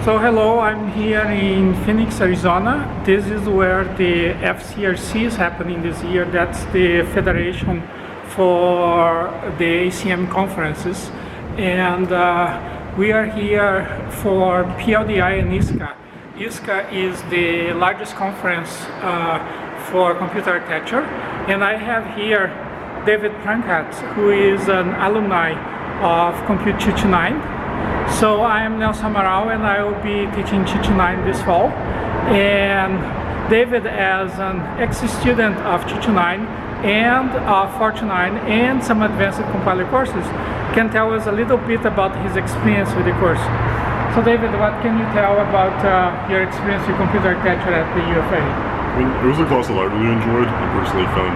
So hello, I'm here in Phoenix, Arizona. This is where the FCRC is happening this year. That's the Federation for the ACM conferences. And we are here for PLDI and ISCA. ISCA is the largest conference for computer architecture. And I have here David Pankrats, who is an alumni of Compute 229. So I am Nelson Amaral and I will be teaching 229 this fall. And David, as an ex-student of 229 and of 429 and some advanced compiler courses, can tell us a little bit about his experience with the course. So David, what can you tell about your experience with computer architecture at the UFA? It was a class that I really enjoyed. I personally found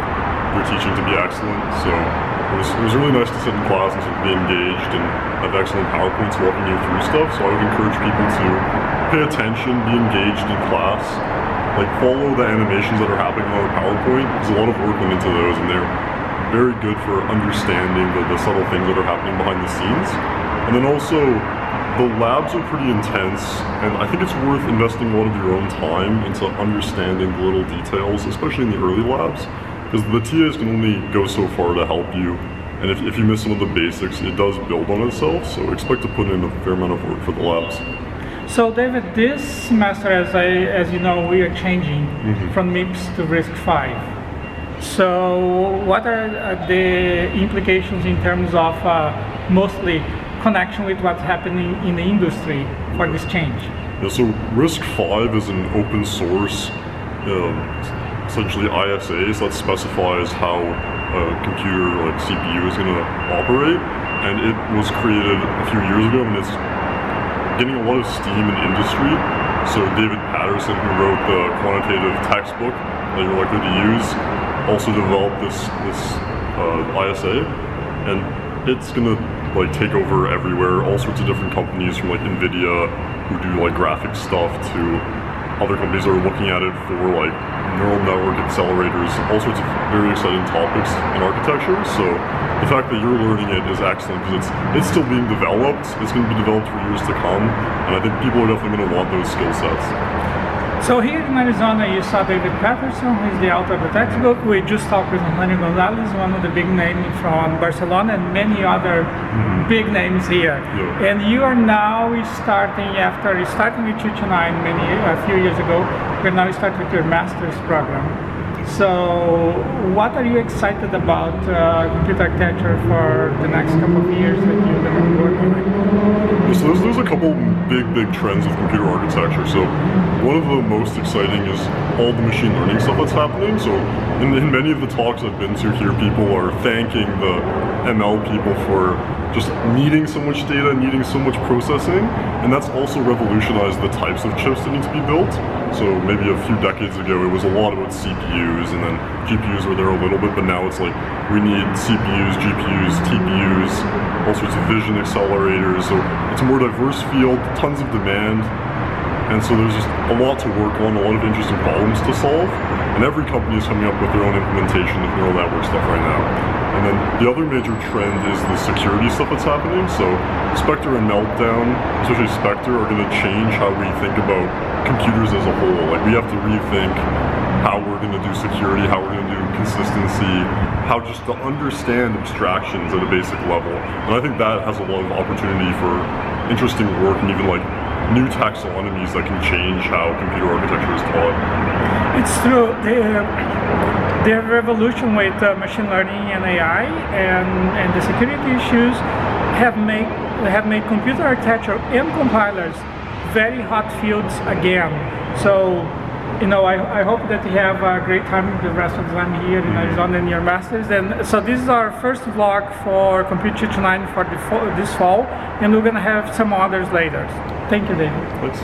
your teaching to be excellent. So it was really nice to sit in class and sort of be engaged and have excellent PowerPoints walking you through stuff. So I would encourage people to pay attention, be engaged in class, like follow the animations that are happening on the PowerPoint. There's a lot of work went into those and they're very good for understanding the subtle things that are happening behind the scenes. And then also, the labs are pretty intense, and I think it's worth investing a lot of your own time into understanding the little details, especially in the early labs, because the TAs can only go so far to help you, and if you miss some of the basics, it does build on itself, so expect to put in a fair amount of work for the labs. So David, this semester, as you know, we are changing from MIPS to RISC-V. So what are the implications in terms of mostly connection with what's happening in the industry for this change? Yeah, so RISC-V is an open source, essentially ISA, so that specifies how a computer like CPU is going to operate, and it was created a few years ago and it's getting a lot of steam in industry. So David Patterson, who wrote the quantitative textbook that you're likely to use, also developed this ISA, and it's going to like take over everywhere. All sorts of different companies, from like NVIDIA, who do like graphics stuff, to other companies that are looking at it for like neural network accelerators, all sorts of very exciting topics in architecture. So the fact that you're learning it is excellent, because it's still being developed. It's going to be developed for years to come, and I think people are definitely going to want those skill sets. So here in Arizona, you saw David Patterson, who is the author of the textbook. We just talked with Juanio Gonzalez, one of the big names from Barcelona, and many other big names here. Yeah. And you are now starting, after starting with 229 a few years ago, you're now starting with your master's program. So what are you excited about computer architecture for the next couple of years that you're going to be working on? So there's a couple big trends with computer architecture. So one of the most exciting is all the machine learning stuff that's happening. So in many of the talks I've been to here, people are thanking the ML people for just needing so much data, needing so much processing, and that's also revolutionized the types of chips that need to be built. So maybe a few decades ago it was a lot about CPUs, and then GPUs were there a little bit, but now it's like we need CPUs, GPUs, TPUs, all sorts of vision accelerators. So it's a more diverse field, tons of demand, and so there's just a lot to work on, a lot of interesting problems to solve, and every company is coming up with their own implementation of neural network stuff right now. And then the other major trend is the security stuff that's happening. So Spectre and Meltdown, especially Spectre, are going to change how we think about computers as a whole. Like, we have to rethink how we're going to do security, how we're going to do consistency, how just to understand abstractions at a basic level. And I think that has a lot of opportunity for interesting work, and even like new taxonomies that can change how computer architecture is taught. It's true. The revolution with machine learning and AI and the security issues have made computer architecture and compilers very hot fields again. So, you know, I hope that you have a great time the rest of the time here in Arizona in your masters. And so this is our first vlog for Compute 229 for this fall, and we're going to have some others later. Thank you, David. Thanks.